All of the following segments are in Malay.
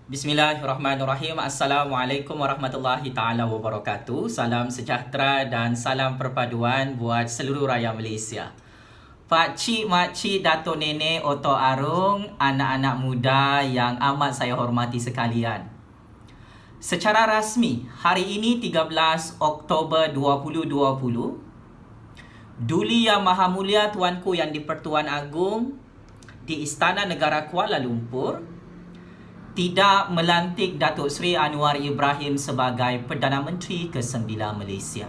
Bismillahirrahmanirrahim. Assalamualaikum warahmatullahi ta'ala wabarakatuh. Salam sejahtera dan salam perpaduan buat seluruh rakyat Malaysia. Pak Cik, Mak Cik, Datuk Nenek, Otok Arung, anak-anak muda yang amat saya hormati sekalian. Secara rasmi, hari ini 13 Oktober 2020, Duli Yang Maha Mulia Tuanku Yang di-Pertuan Agong di Istana Negara Kuala Lumpur tidak melantik Datuk Seri Anwar Ibrahim sebagai Perdana Menteri ke-9 Malaysia.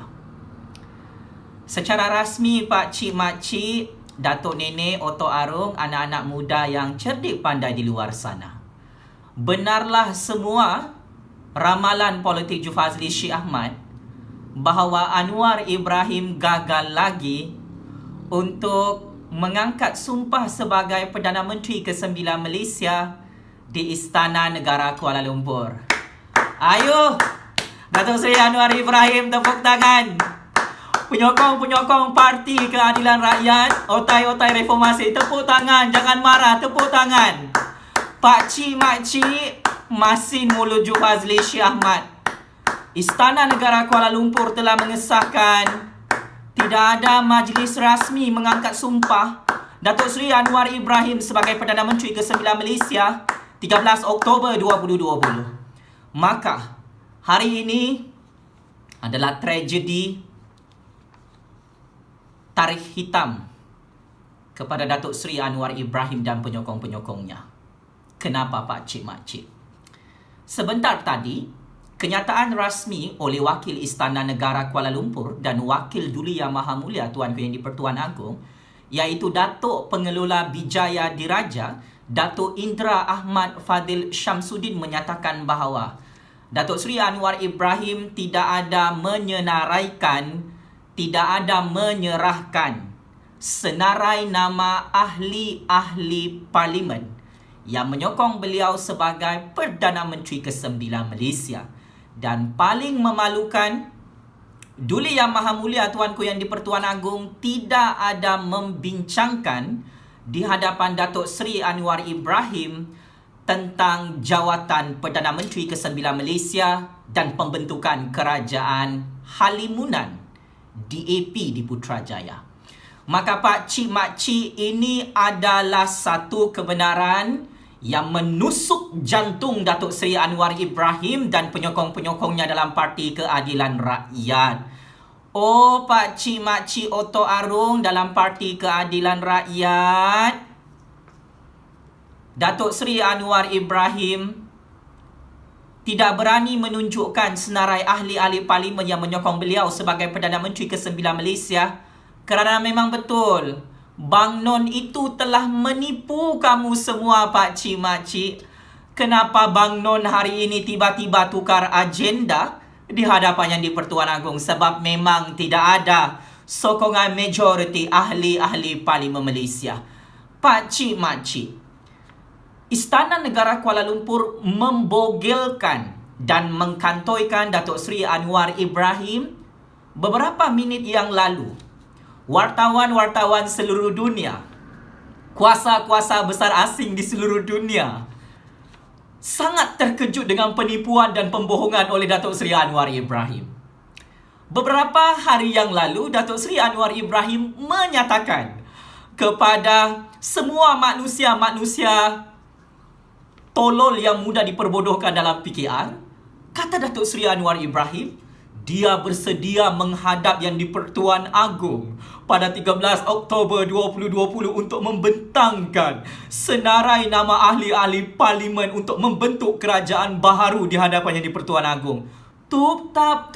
Secara rasmi, Pak Cik, Mak Cik, Datuk Nenek, Otok Arung, anak-anak muda yang cerdik pandai di luar sana, benarlah semua ramalan politik Jufazli Syed Ahmad bahawa Anwar Ibrahim gagal lagi untuk mengangkat sumpah sebagai Perdana Menteri ke-9 Malaysia di Istana Negara Kuala Lumpur. Ayo, Datuk Seri Anwar Ibrahim, tepuk tangan. Penyokong-penyokong Parti Keadilan Rakyat, otai-otai reformasi, tepuk tangan, jangan marah, tepuk tangan. Pak Cik, Mak Cik, Masin Mulut Jufazli Syed Ahmad. Istana Negara Kuala Lumpur telah mengesahkan tidak ada majlis rasmi mengangkat sumpah Datuk Seri Anwar Ibrahim sebagai Perdana Menteri ke-9 Malaysia 13 Oktober 2020. Maka hari ini adalah tragedi tarikh hitam kepada Datuk Seri Anwar Ibrahim dan penyokong-penyokongnya. Kenapa, Pak Cik, Mak Cik? Sebentar tadi, kenyataan rasmi oleh Wakil Istana Negara Kuala Lumpur dan Wakil Duli Yang Maha Mulia Tuanku Yang di-Pertuan Agong, iaitu Datuk Pengelola Bijaya Diraja Datuk Indra Ahmad Fadil Syamsuddin menyatakan bahawa Datuk Seri Anwar Ibrahim tidak ada menyenaraikan, tidak ada menyerahkan senarai nama ahli-ahli parlimen yang menyokong beliau sebagai Perdana Menteri ke-9 Malaysia. Dan paling memalukan, Duli Yang Maha Mulia Tuanku Yang di-Pertuan Agong tidak ada membincangkan di hadapan Datuk Seri Anwar Ibrahim tentang jawatan Perdana Menteri ke-9 Malaysia dan pembentukan Kerajaan Halimunan DAP di Putrajaya. Maka Pak Cik, Mak Cik, ini adalah satu kebenaran yang menusuk jantung Datuk Seri Anwar Ibrahim dan penyokong-penyokongnya dalam Parti Keadilan Rakyat. Oh, Pak Cik, Mak Cik, Otok Arung dalam Parti Keadilan Rakyat, Datuk Seri Anwar Ibrahim tidak berani menunjukkan senarai ahli-ahli parlimen yang menyokong beliau sebagai Perdana Menteri ke-9 Malaysia kerana memang betul Bang Non itu telah menipu kamu semua, Pak Cik, Mak Cik. Kenapa Bang Non hari ini tiba-tiba tukar agenda di hadapan Yang di-Pertuan Agong? Sebab memang tidak ada sokongan majoriti ahli-ahli parlimen Malaysia. Pak Cik, Mak Cik, Istana Negara Kuala Lumpur membogelkan dan mengkantoikan Datuk Seri Anwar Ibrahim beberapa minit yang lalu. Wartawan-wartawan seluruh dunia, kuasa-kuasa besar asing di seluruh dunia sangat terkejut dengan penipuan dan pembohongan oleh Datuk Seri Anwar Ibrahim. Beberapa hari yang lalu, Datuk Seri Anwar Ibrahim menyatakan kepada semua manusia-manusia tolol yang mudah diperbodohkan dalam PKR, kata Datuk Seri Anwar Ibrahim, dia bersedia menghadap Yang di-Pertuan Agong pada 13 Oktober 2020 untuk membentangkan senarai nama ahli-ahli parlimen untuk membentuk kerajaan baharu di hadapan Yang di-Pertuan Agong. Tup tap.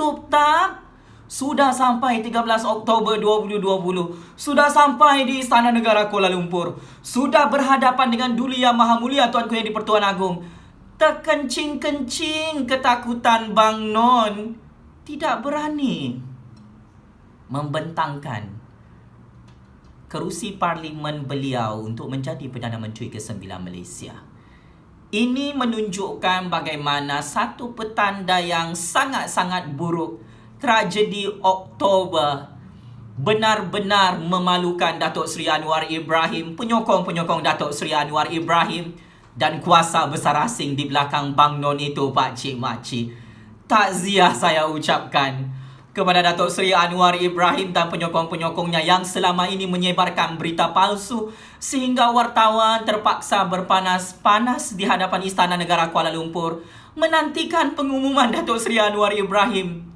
Sudah sampai 13 Oktober 2020. Sudah sampai di Istana Negara Kuala Lumpur. Sudah berhadapan dengan Duli Yang Maha Mulia Tuanku Yang di-Pertuan Agong. Terkencing-kencing ketakutan Bang Non, tidak berani membentangkan kerusi parlimen beliau untuk menjadi Perdana Menteri ke-9 Malaysia. Ini menunjukkan bagaimana satu petanda yang sangat-sangat buruk, tragedi Oktober, benar-benar memalukan Datuk Seri Anwar Ibrahim, penyokong-penyokong Datuk Seri Anwar Ibrahim dan kuasa besar asing di belakang Bang Non itu, Pak Cik Makcik. Takziah saya ucapkan kepada Datuk Seri Anwar Ibrahim dan penyokong-penyokongnya yang selama ini menyebarkan berita palsu sehingga wartawan terpaksa berpanas-panas di hadapan Istana Negara Kuala Lumpur menantikan pengumuman Datuk Seri Anwar Ibrahim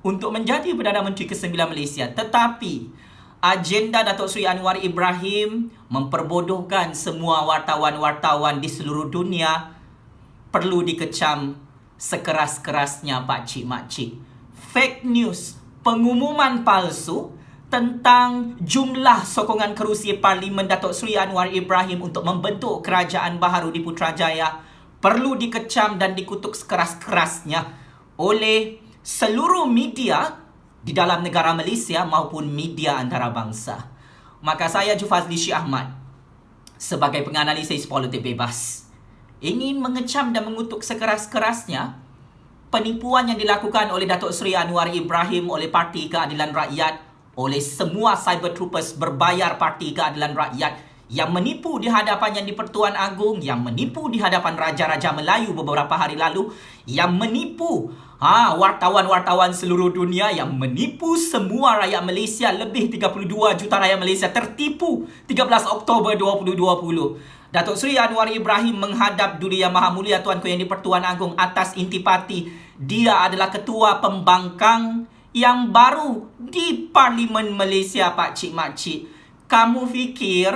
untuk menjadi Perdana Menteri ke-9 Malaysia. Tetapi agenda Datuk Seri Anwar Ibrahim memperbodohkan semua wartawan-wartawan di seluruh dunia perlu dikecam sekeras-kerasnya, Pak Cik Makcik. Fake news, pengumuman palsu tentang jumlah sokongan kerusi Parlimen Datuk Seri Anwar Ibrahim untuk membentuk kerajaan baharu di Putrajaya perlu dikecam dan dikutuk sekeras-kerasnya oleh seluruh media di dalam negara Malaysia maupun media antarabangsa. Maka saya Jufazli Syekh Ahmad sebagai penganalisis politik bebas ingin mengecam dan mengutuk sekeras-kerasnya penipuan yang dilakukan oleh Datuk Seri Anwar Ibrahim oleh Parti Keadilan Rakyat, oleh semua cyber troopers berbayar Parti Keadilan Rakyat yang menipu di hadapan Yang di-Pertuan Agong, yang menipu di hadapan Raja-Raja Melayu beberapa hari lalu, yang menipu wartawan-wartawan seluruh dunia, yang menipu semua rakyat Malaysia. Lebih 32 juta rakyat Malaysia tertipu 13 Oktober 2020. Datuk Seri Anwar Ibrahim menghadap Duli Yang Maha Mulia Tuanku Yang di-Pertuan Agong atas intipati. Dia adalah ketua pembangkang yang baru di Parlimen Malaysia, Pak Cik Makcik. Kamu fikir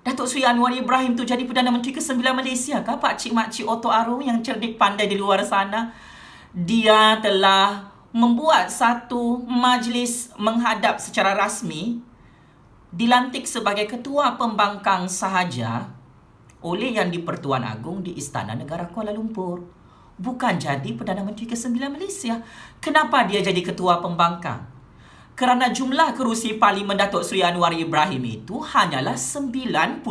Datuk Seri Anwar Ibrahim tu jadi Perdana Menteri ke-9 Malaysia kah, Pak Cik Makcik Otto Aro yang cerdik pandai di luar sana? Dia telah membuat satu majlis menghadap secara rasmi, dilantik sebagai ketua pembangkang sahaja oleh Yang di-Pertuan Agong di Istana Negara Kuala Lumpur. Bukan jadi Perdana Menteri ke-9 Malaysia. Kenapa dia jadi ketua pembangkang? Kerana jumlah kerusi Parlimen Datuk Seri Anwar Ibrahim itu hanyalah 92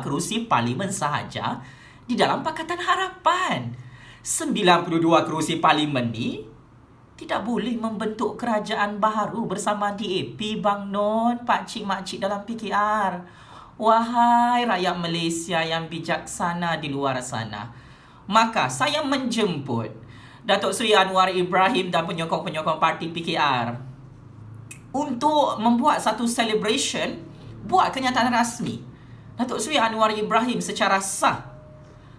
kerusi Parlimen sahaja di dalam Pakatan Harapan. 92 kerusi Parlimen ni tidak boleh membentuk kerajaan baharu bersama DAP, Bang Non, Pak Cik Makcik dalam PKR. Wahai rakyat Malaysia yang bijaksana di luar sana. Maka saya menjemput Datuk Seri Anwar Ibrahim dan penyokong-penyokong parti PKR untuk membuat satu celebration, buat kenyataan rasmi. Datuk Seri Anwar Ibrahim secara sah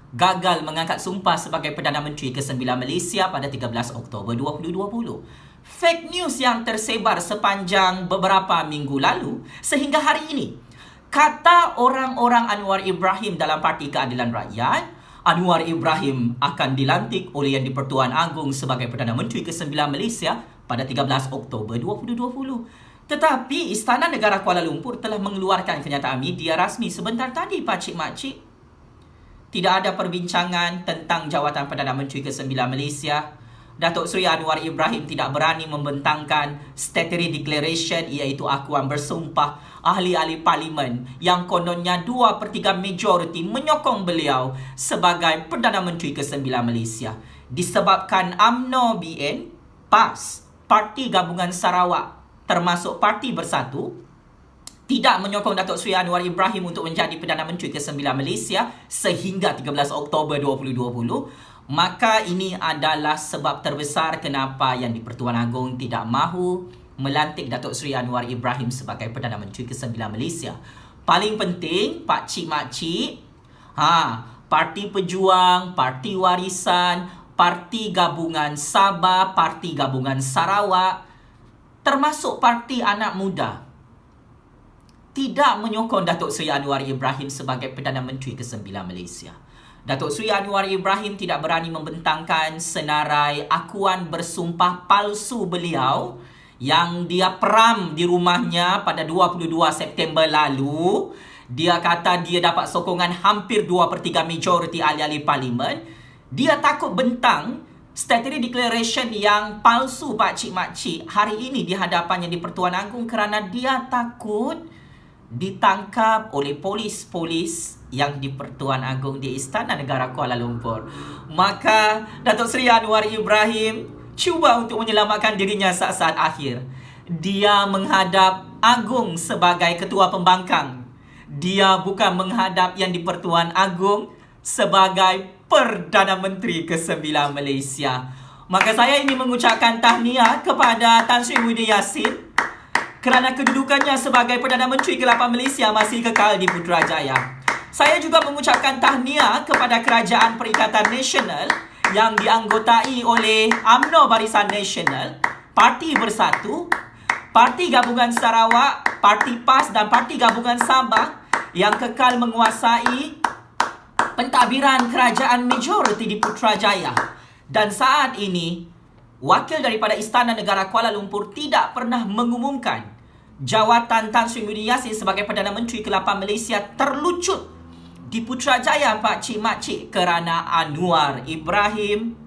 gagal mengangkat sumpah sebagai Perdana Menteri ke-9 Malaysia pada 13 Oktober 2020. Fake news yang tersebar sepanjang beberapa minggu lalu sehingga hari ini. Kata orang-orang Anwar Ibrahim dalam Parti Keadilan Rakyat, Anwar Ibrahim akan dilantik oleh Yang di-Pertuan Agong sebagai Perdana Menteri ke-9 Malaysia pada 13 Oktober 2020. Tetapi Istana Negara Kuala Lumpur telah mengeluarkan kenyataan media rasmi sebentar tadi, Pak Cik Makcik. Tidak ada perbincangan tentang jawatan Perdana Menteri ke-9 Malaysia. Datuk Seri Anwar Ibrahim tidak berani membentangkan statutory declaration, iaitu akuan bersumpah ahli-ahli parlimen yang kononnya 2/3 majoriti menyokong beliau sebagai Perdana Menteri ke-9 Malaysia. Disebabkan UMNO BN, PAS, Parti Gabungan Sarawak termasuk Parti Bersatu tidak menyokong Datuk Seri Anwar Ibrahim untuk menjadi Perdana Menteri ke-9 Malaysia sehingga 13 Oktober 2020, maka ini adalah sebab terbesar kenapa Yang di-Pertuan Agong tidak mahu melantik Datuk Seri Anwar Ibrahim sebagai Perdana Menteri ke-9 Malaysia. Paling penting, Pak Cik Makcik, Parti Pejuang, Parti Warisan, Parti Gabungan Sabah, Parti Gabungan Sarawak, termasuk Parti Anak Muda, tidak menyokong Datuk Seri Anwar Ibrahim sebagai Perdana Menteri ke-9 Malaysia. Datuk Seri Anwar Ibrahim tidak berani membentangkan senarai akuan bersumpah palsu beliau yang dia peram di rumahnya pada 22 September lalu. Dia kata dia dapat sokongan hampir 2/3 majoriti ahli-ahli parlimen. Dia takut bentang statutory declaration yang palsu, Pak Cik Makcik, hari ini di hadapan Yang di-Pertuan Agong kerana dia takut ditangkap oleh polis-polis Yang di-Pertuan Agong di Istana Negara Kuala Lumpur. Maka Datuk Seri Anwar Ibrahim cuba untuk menyelamatkan dirinya saat-saat akhir. Dia menghadap Agong sebagai ketua pembangkang. Dia bukan menghadap Yang di-Pertuan Agong sebagai Perdana Menteri ke-9 Malaysia. Maka saya ingin mengucapkan tahniah kepada Tan Sri Muhyiddin Yassin kerana kedudukannya sebagai Perdana Menteri ke-8 Malaysia masih kekal di Putrajaya. Saya juga mengucapkan tahniah kepada Kerajaan Perikatan Nasional yang dianggotai oleh UMNO Barisan Nasional, Parti Bersatu, Parti Gabungan Sarawak, Parti PAS dan Parti Gabungan Sabah yang kekal menguasai pentadbiran kerajaan majoriti di Putrajaya. Dan saat ini, wakil daripada Istana Negara Kuala Lumpur tidak pernah mengumumkan jawatan Tan Sri Muhyiddin Yassin sebagai Perdana Menteri ke-8 Malaysia terlucut di Putrajaya, Pak Cik Makcik, kerana Anwar Ibrahim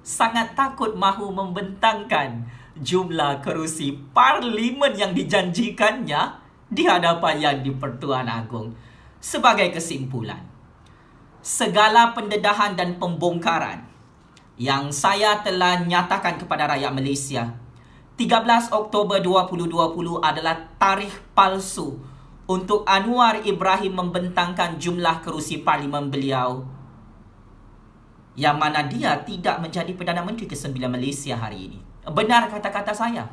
sangat takut mahu membentangkan jumlah kerusi parlimen yang dijanjikannya di hadapan Yang di-Pertuan Agong. Sebagai kesimpulan, segala pendedahan dan pembongkaran yang saya telah nyatakan kepada rakyat Malaysia, 13 Oktober 2020 adalah tarikh palsu untuk Anwar Ibrahim membentangkan jumlah kerusi parlimen beliau, yang mana dia tidak menjadi Perdana Menteri ke-9 Malaysia hari ini. Benar kata-kata saya.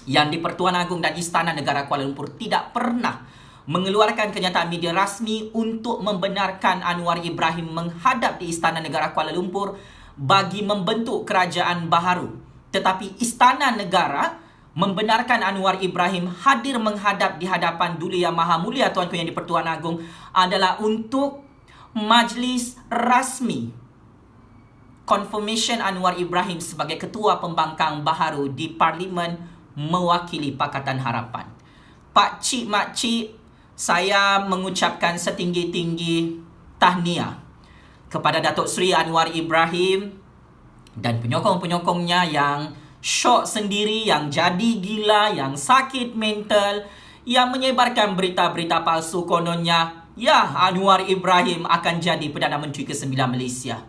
Yang di-Pertuan Agong dan Istana Negara Kuala Lumpur tidak pernah mengeluarkan kenyataan media rasmi untuk membenarkan Anwar Ibrahim menghadap di Istana Negara Kuala Lumpur bagi membentuk kerajaan baharu. Tetapi Istana Negara membenarkan Anwar Ibrahim hadir menghadap di hadapan Duli Yang Maha Mulia Tuanku Yang di-Pertuan Agong adalah untuk majlis rasmi confirmation Anwar Ibrahim sebagai Ketua Pembangkang Baharu di Parlimen mewakili Pakatan Harapan. Pak Cik Makcik, saya mengucapkan setinggi-tinggi tahniah kepada Datuk Seri Anwar Ibrahim dan penyokong-penyokongnya yang syok sendiri, yang jadi gila, yang sakit mental, yang menyebarkan berita-berita palsu kononnya, ya, Anwar Ibrahim akan jadi Perdana Menteri ke-9 Malaysia.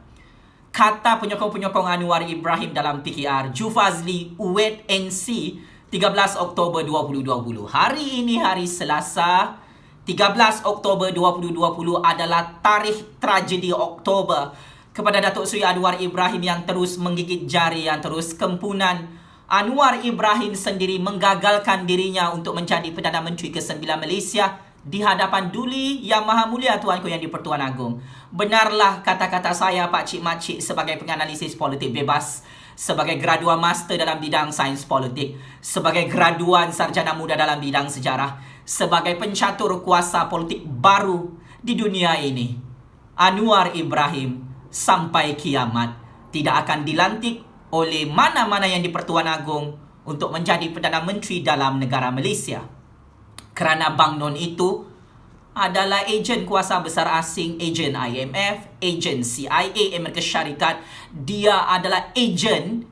Kata penyokong-penyokong Anwar Ibrahim dalam PKR, Jufazli, wait and see, 13 Oktober 2020. Hari ini hari Selasa, 13 Oktober 2020 adalah tarikh tragedi Oktober kepada Datuk Seri Anwar Ibrahim yang terus menggigit jari, yang terus kempunan. Anwar Ibrahim sendiri menggagalkan dirinya untuk menjadi Perdana Menteri ke-9 Malaysia di hadapan Duli Yang Maha Mulia Tuanku Yang di-Pertuan Agong. Benarlah kata-kata saya, Pak Cik Makcik, sebagai penganalisis politik bebas, sebagai graduan master dalam bidang sains politik, sebagai graduan sarjana muda dalam bidang sejarah, sebagai pencatur kuasa politik baru di dunia ini. Anwar Ibrahim sampai kiamat tidak akan dilantik oleh mana-mana yang di-Pertuan Agong untuk menjadi Perdana Menteri dalam negara Malaysia. Kerana Bang Non itu adalah ejen kuasa besar asing, ejen IMF, ejen CIA Amerika Syarikat. Dia adalah ejen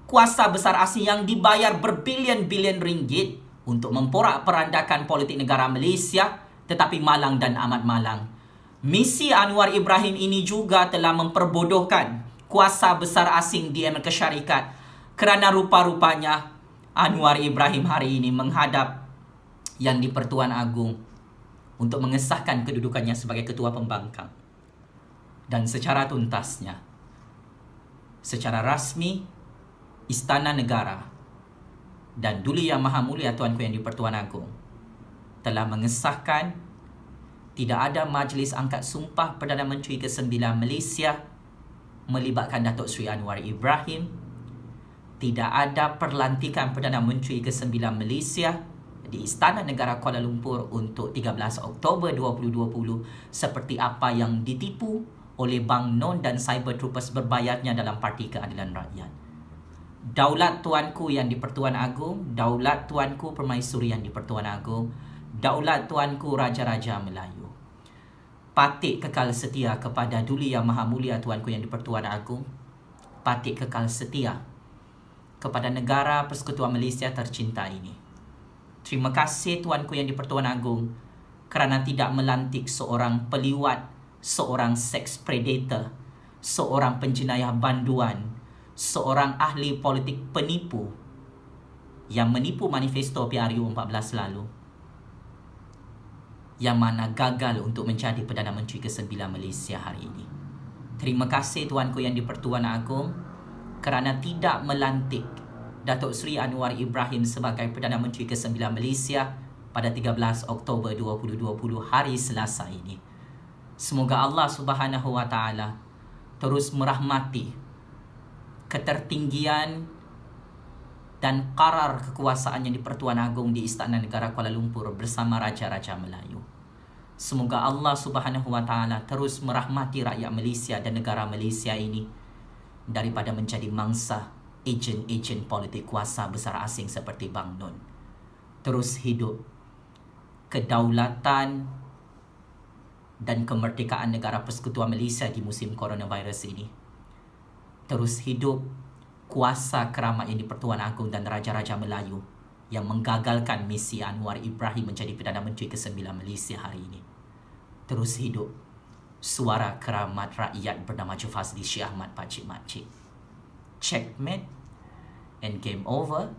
kuasa besar asing yang dibayar berbilion-bilion ringgit untuk memporak-perandakan politik negara Malaysia, tetapi malang dan amat malang. Misi Anwar Ibrahim ini juga telah memperbodohkan kuasa besar asing di Amerika Syarikat, kerana rupa-rupanya Anwar Ibrahim hari ini menghadap Yang di-Pertuan Agong untuk mengesahkan kedudukannya sebagai Ketua Pembangkang. Dan secara tuntasnya, secara rasmi, Istana Negara dan Duli Yang Maha Mulia Tuanku Yang di-Pertuan Agong telah mengesahkan tidak ada majlis angkat sumpah Perdana Menteri ke-9 Malaysia melibatkan Datuk Seri Anwar Ibrahim. Tidak ada perlantikan Perdana Menteri ke-9 Malaysia di Istana Negara Kuala Lumpur untuk 13 Oktober 2020 seperti apa yang ditipu oleh Bang Non dan Cyber Troopers berbayarnya dalam Parti Keadilan Rakyat. Daulat Tuanku Yang di-Pertuan Agong, daulat Tuanku Permaisuri Yang di-Pertuan Agong, daulat Tuanku Raja-Raja Melayu, patik kekal setia kepada Duli Yang Maha Mulia Tuanku Yang di-Pertuan Agong, patik kekal setia kepada negara Persekutuan Malaysia tercinta ini. Terima kasih Tuanku Yang di-Pertuan Agong kerana tidak melantik seorang peliwat, seorang seks predator, seorang penjenayah banduan, seorang ahli politik penipu yang menipu manifesto PRU 14 lalu, yang mana gagal untuk menjadi Perdana Menteri ke-9 Malaysia hari ini. Terima kasih Tuanku Yang di-Pertuan Agong kerana tidak melantik Datuk Seri Anwar Ibrahim sebagai Perdana Menteri ke-9 Malaysia pada 13 Oktober 2020 hari Selasa ini. Semoga Allah Subhanahu Wa Taala terus merahmati ketertinggian dan karar kekuasaan Yang di-Pertuan Agong di Istana Negara Kuala Lumpur bersama Raja-Raja Melayu. Semoga Allah Subhanahu Wa Taala terus merahmati rakyat Malaysia dan negara Malaysia ini daripada menjadi mangsa ejen-ejen politik kuasa besar asing seperti Bang Nun. Terus hidup kedaulatan dan kemerdekaan negara Persekutuan Malaysia di musim coronavirus ini. Terus hidup kuasa keramat Yang di-Pertuan Agong dan Raja-Raja Melayu yang menggagalkan misi Anwar Ibrahim menjadi Perdana Menteri ke-9 Malaysia hari ini. Terus hidup suara keramat rakyat bernama Jufazli Syekh Ahmad Pakcik-Makcik. Checkmate and game over.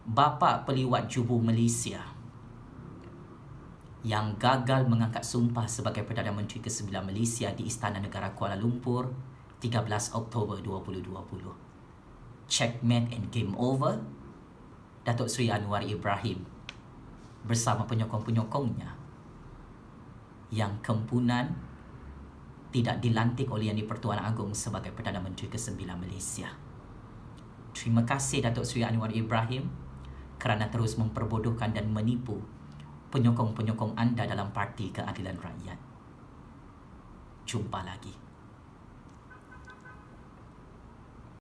Bapa Peliwat Jubu Malaysia yang gagal mengangkat sumpah sebagai Perdana Menteri ke-9 Malaysia di Istana Negara Kuala Lumpur 13 Oktober 2020. Checkmate and game over. Datuk Seri Anwar Ibrahim bersama penyokong-penyokongnya yang kempunan tidak dilantik oleh Yang di-Pertuan Agong sebagai Perdana Menteri ke-9 Malaysia. Terima kasih Datuk Seri Anwar Ibrahim kerana terus memperbodohkan dan menipu penyokong-penyokong anda dalam Parti Keadilan Rakyat. Jumpa lagi.